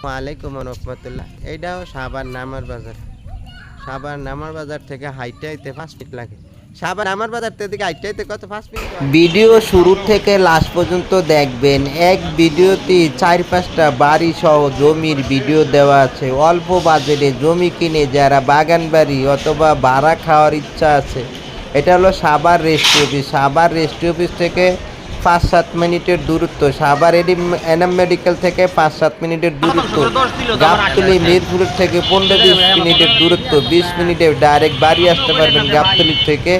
ওয়ালাইকুম রহমতুল্লাহ। এইটাও সাভার নামার বাজার। সাভার নামার বাজার থেকে হাইটে আইতে 5 মিনিট লাগে। সাভার নামার বাজার থেকে হাইটে আইতে কত 5 মিনিট? ভিডিও শুরু থেকে লাস্ট পর্যন্ত দেখবেন। এক ভিডিওতে 4-5টা বাড়ি সহ জমির ভিডিও দেওয়া আছে। অল্প বাজেটে জমি কিনে যারা বাগান বাড়ি অথবা ভাড়া খাওয়ার ইচ্ছা আছে, এটা হলো Savar rest office. Savar rest office থেকে 5-7 মিনিটের দূরত্ব। সাভার এনাম মেডিকেল থেকে 5-7 মিনিটের দূরত্ব। গাবতলী মিরপুরের থেকে 15-20 মিনিটের দূরত্ব। 20 মিনিটে ডাইরেক্ট বাড়ি আসতে পারবেন গাবতলী থেকে।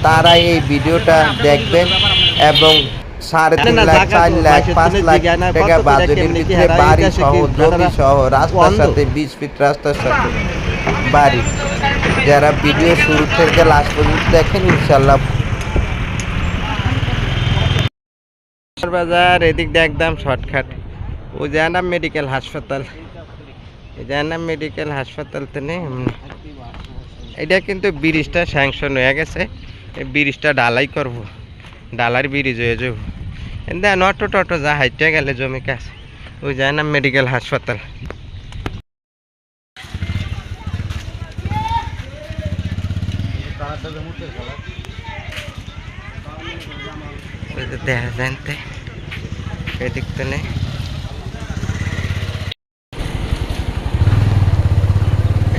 তারা এই ভিডিওটা দেখবেন এবং 3.5 লাখ 4 লাখ 5 লাখ টাকা বাজেটের ভিতরে বাড়ি সহ জমি সহ রাস্তার সাথে 20 ফিট রাস্তার সাথে বাড়ি। যারা ভিডিও শুরু থেকে লাস্ট পর্যন্ত দেখেন ইনশাল্লাহ। বাজার এদিক দিয়ে একদম শর্টকাট। ও জানাম মেডিকেল হাসপাতাল, জানাম মেডিকেল হাসপাতাল তো নেই। এটা কিন্তু ব্রিজটা স্যাংশন হয়ে গেছে। এই ব্রিজটা ঢালাই করব, ডালার ব্রিজ হয়ে যাব। দেন অটো টটো যা হাইটে গেলে জমি কাছে ওই জানাম মেডিকেল হাসপাতাল। দেখা জানতে এদিক তো নেই।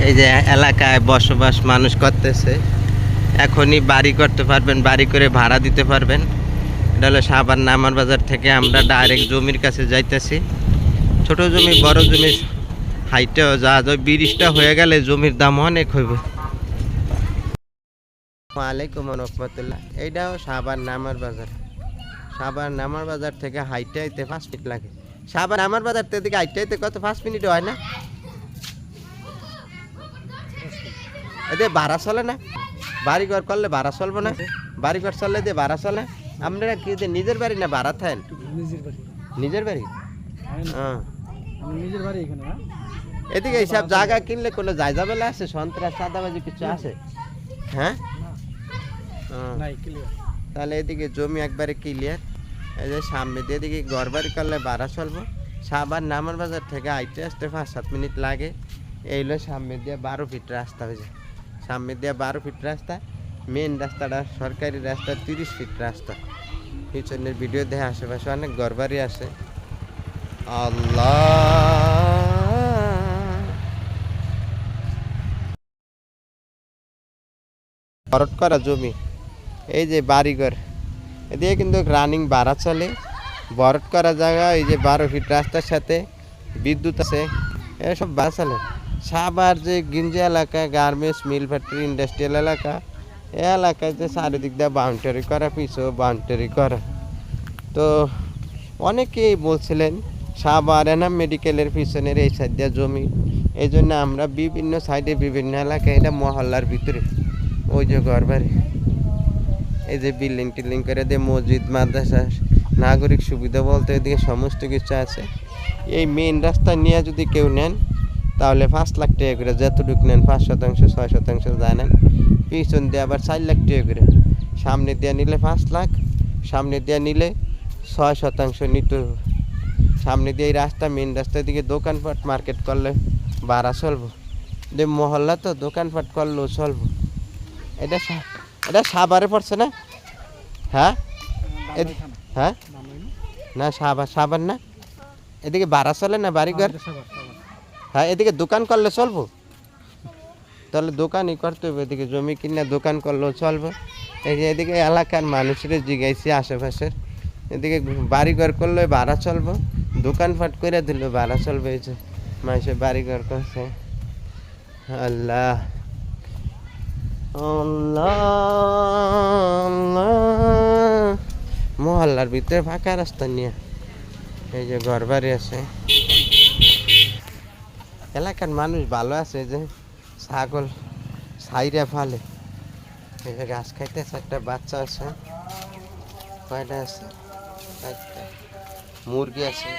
এই যে এলাকায় বসবাস মানুষ করতেছে, এখনই বাড়ি করতে পারবেন, বাড়ি করে ভাড়া দিতে পারবেন। এটা হলো সাভার নামার বাজার থেকে আমরা ডাইরেক্ট জমির কাছে যাইতেছি। ছোট জমি বড় জমি হাইটেও যা ব্রিজটা হয়ে গেলে জমির দাম অনেক হইবে। ওয়ালাইকুম রহমতুল্লাহ। এইটাও সাভার নামার বাজার। সাভার নামার বাজার থেকে হাইটে আইতে 5 মিনিট লাগে। সাভার নামার বাজার থেকে হাইটে আইতে কত 5 মিনিট হয় না? এতে ভাড়া চলে না? বাড়িঘর করলে ভাড়া চলবো না? বাড়িঘর চললে যে ভাড়া চলে। আপনারা কি যে নিজের বাড়ি না ভাড়া থাকেন? নিজের বাড়ি। হ্যাঁ, নিজের বাড়ি এখানে। এদিকে এইসব জায়গা কিনলে কোনো জায়জাবেলা আছে? সন্ত্রাস চাঁদাবাজি কিছু আছে? হ্যাঁ, তাহলে এদিকে জমি একবারে ক্লিয়ার। এই যে সামনে দিয়ে এদিকে ঘর বাড়ি করলে ভাড়া চলবো। সাভার নামার বাজার থেকে আইতে আসতে 5-7 মিনিট লাগে। এই হলো সামনে দিয়ে 12 ফিট রাস্তা হয়েছে। সামনে দিয়ে 12 ফিট রাস্তা। মেন রাস্তাটা সরকারি রাস্তা 30 ফিট রাস্তা। পিছনের ভিডিও দেখে আশেপাশে অনেক ঘর বাড়ি আছে। আল্লাহ, ভরট করা জমি। এই যে বাড়িঘর, এদিকে কিন্তু রানিং ভাড়া চলে। ভরট করা জায়গা। এই যে 12 ফিট রাস্তার সাথে বিদ্যুৎ আছে, এসব বাস চলে। সাভার যে গিঞ্জি এলাকা, গার্মেন্টস মিল ফ্যাক্টরি ইন্ডাস্ট্রিয়াল এলাকা, এই এলাকায় যে চারিদিক দিয়ে বাউন্ডারি করা, পিছু বাউন্ডারি করা। তো অনেকেই বলছিলেন সাভার এনাম মেডিকেলের পিছনের এই সাইড দিয়ে জমি। এই জন্য আমরা বিভিন্ন সাইডে বিভিন্ন এলাকায়, এটা মহল্লার ভিতরে ওই যে ঘর বাড়ি, এই যে বিল্ডিং টিল্ডিং করে দিয়ে মসজিদ মাদ্রাসা নাগরিক সুবিধা বলতে এদিকে সমস্ত কিছু আছে। এই মেন রাস্তা নিয়ে যদি কেউ নেন তাহলে 5 লাখ টাকা করে, যতটুকু নেন 5% 6% জানেন। পিছন দিয়ে আবার 4 লাখ টাকা করে। সামনে দিয়ে নিলে 5 লাখ, সামনে দিয়ে নিলে 6% নিতে হবে। সামনে দিয়ে এই রাস্তা মেন রাস্তার দিকে দোকানপাট মার্কেট করলে ভাড়া চলবো। যে মহল্লা তো দোকানপাট করলেও চলবো। এটা এটা সাভারে পড়ছে না? হ্যাঁ, হ্যাঁ, না সাভার না। এদিকে ভাড়া চলে না বাড়িঘর? হ্যাঁ, এদিকে দোকান করলে চলবো। তাহলে দোকানই করতে হবে। এদিকে জমি কিনে দোকান করলেও চলবো। এই যে এদিকে এলাকার মানুষের জিজ্ঞাসি আশেপাশের, এদিকে বাড়িঘর করলে ভাড়া চলবো, দোকানপাট করে দিলে ভাড়া চলবে। এই যে মানুষের বাড়িঘর করছে। আল্লাহ আল্লাহ, মহল্লার ভিতরে ফাঁকা রাস্তা নিয়ে এই যে ঘর বাড়ি আছে। এলাকার মানুষ ভালো আছে। যে ছাগল ছাইরা ফালে, এই যে ঘাস খাইতেছে। একটা বাচ্চা আছে। কয়টা আছে? একটা মুরগি আছে।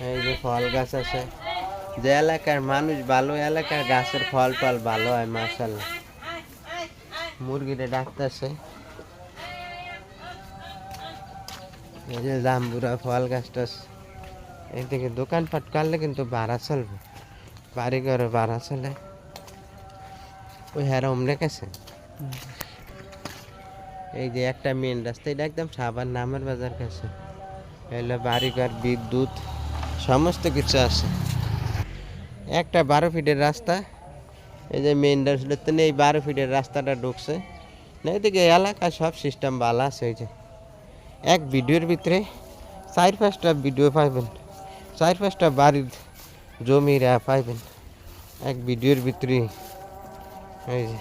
এই যে ফল গাছ আছে। যে এলাকার মানুষ ভালো, এলাকার গাছের ফল ফল ভালো হয় মাশাআল্লাহ। মুরগিটা ডাকতেছে। এই যে জাম্বুরা ফল গাছটা এইদিকে দোকানপাট করলে কিন্তু ভাড়া চলবে, বাড়ি ঘরে ভাড়া চলে। ওই হ্যাঁ অমনে গেছে। এই যে একটা মেন রাস্তা, এটা একদম সাবার নামের বাজার কাছে, এলে বাড়িঘর বিদ্যুৎ সমস্ত কিছু আছে। একটা 12 ফিটের রাস্তা, এই যে মেন রাস্তা এই 12 ফিটের রাস্তাটা ঢুকছে না। এদিকে এলাকা সব সিস্টেম ভালো আছে। এই যে এক ভিডিওর ভিতরে 4-5টা ভিডিও পাইবেন, 4-5টা বাড়ির জমির পাইবেন এক ভিডিওর ভিতরে। এই যে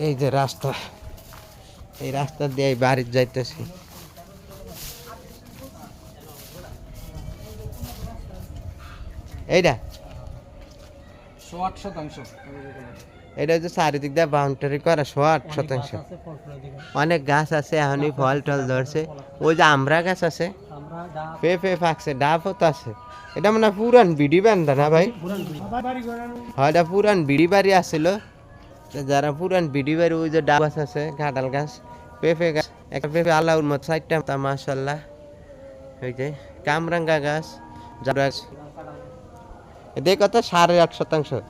এই যে রাস্তা, এই রাস্তা দিয়ে বাড়ি যাইতেছি। এইটা 8% এটা হচ্ছে চারিদিক দিয়ে বাউন্ডারি করা 8%। অনেক গাছ আছে, এখনই ফল টল ধরছে। ওই যে আমরা গাছ আছে, পেঁপে পাকছে, ডাবও তো আছে। এটা মানে পুরান বিড়ি বান্ধা না ভাই? হয় এটা পুরান বিড়ি বাড়ি আসছিল। যারা পুরান বিড়ি বাড়ি, ওই যে ডাব গাছ আছে, কাঁঠাল গাছ, পেঁপে গাছ, একটা পেঁপে আল্লাহর মত 4টা মাশাআল্লাহ। ওই যে কামরাঙ্গা গাছ, যারা এদের কথা 8.5%।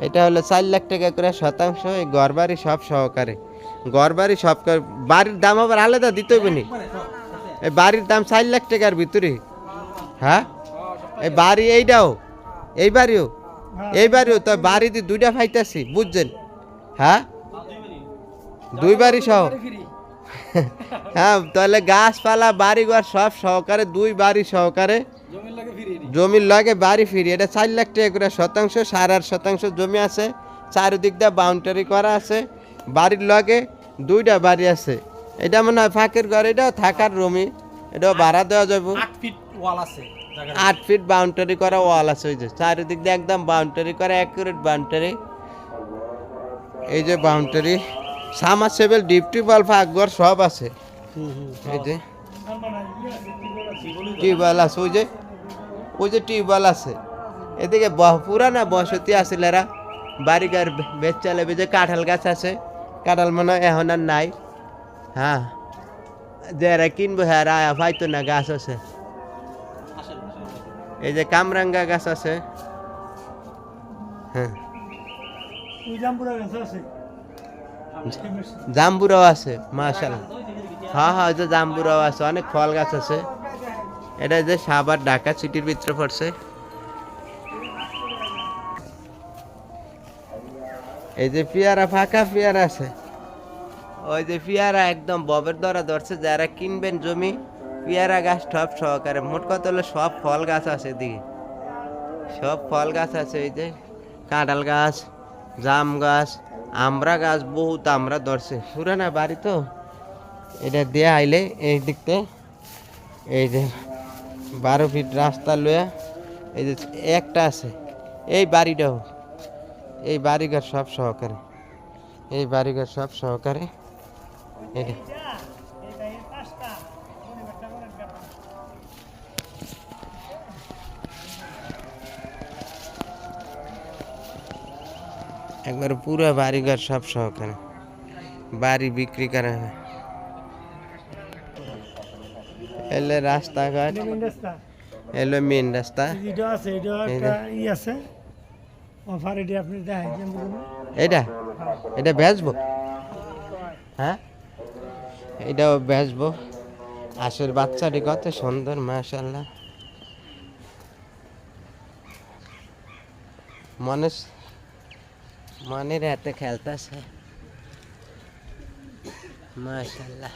এটা হলো 4 লাখ টাকা করে শতাংশ, এই ঘর বাড়ি সব সহকারে। ঘর বাড়ি সব বাড়ির দাম আবার আলাদা দিতে হইবে নি। এই বাড়ির দাম 4 লাখ টাকার ভিতরে। হ্যাঁ, এই বাড়ি এইটাও, এই বাড়িও তো বাড়িতে 2টা ফাইতাছি, বুঝছেন? হ্যাঁ, 2 বাড়ি সহ। হ্যাঁ, তাহলে গাছপালা বাড়িঘর সব সহকারে, 2 বাড়ি সহকারে জমির লাগে বাড়ি ফিরি। এটা 4 লাখ টাকা করে শতাংশ, 8.5% জমি আছে, চারিদিক দিয়ে বাউন্ডারি করা আছে। বাড়ির লগে 2টা বাড়ি আছে। এটা মনে হয় ফাঁকের ঘর, এটাও থাকার রুমই, এটাও ভাড়া দেওয়া যাবে। 8 ফিট ওয়াল আছে, 8 ফিট বাউন্ডারি করা ওয়াল আছে। ওই যে চারিদিক দিয়ে একদম বাউন্ডারি করা, অ্যাকুরেট বাউন্ডারি। এই যে বাউন্ডারি, সামারসেবল, ডিপ টিউবওয়েল, ফাঁকঘর সব আছে। এই যে টিউবওয়েল আছে, ওই যে টিউবওয়েল আছে। এদিকে পুরানা বসতি আছিল, এরা বাড়িঘর বেচ চালাবে। যে কাঁঠাল গাছ আছে, কাঁঠাল মনে হয় এখন আর নাই। হ্যাঁ, যারা কিনবো হ্যাঁ পাইতো না, গাছ আছে। এই যে কামরাঙ্গা গাছ আছে। হ্যাঁ, জাম্বুরাও আছে মাশাআল্লাহ। হ্যাঁ হ্যাঁ, ওই যে জাম্বুরাও আছে, অনেক ফল গাছ আছে। এটা যে সাভার ঢাকা সিটির ভিতরে পড়ছে। এই যে পেয়ারা, ফাঁকা পেয়ারা আছে। ওই যে পেয়ারা একদম ববের দ্বারা ধরছে। যারা কিনবেন জমি, পেয়ারা গাছ সব সহকারে। মোট কথা হলো সব ফল গাছ আছে, এদিকে সব ফল গাছ আছে। এই যে কাঁঠাল গাছ, জাম গাছ, আমরা গাছ, বহুত আমরা ধরছে। পুরানা বাড়ি তো, এটা দিয়ে আইলে এই দিকতে এই যে 12 ফিট রাস্তা লইয়া এই যে একটা আছে। এই বাড়িটাও, এই বাড়িঘর সব সহকারে, এই বাড়িঘর সব সহকারে। এটা একবার পুরো বাড়িঘর সব সহকারে, বাড়ি বিক্রি করা হয়। এলে রাস্তাঘাট, এলো মেন রাস্তা। এটা এটা বেচবো, হ্যাঁ এটাও বেচবো। হাঁসের বাচ্চাটি কত সুন্দর মাশাআল্লাহ। মনের হাতে খেলতেছে মাশাআল্লাহ।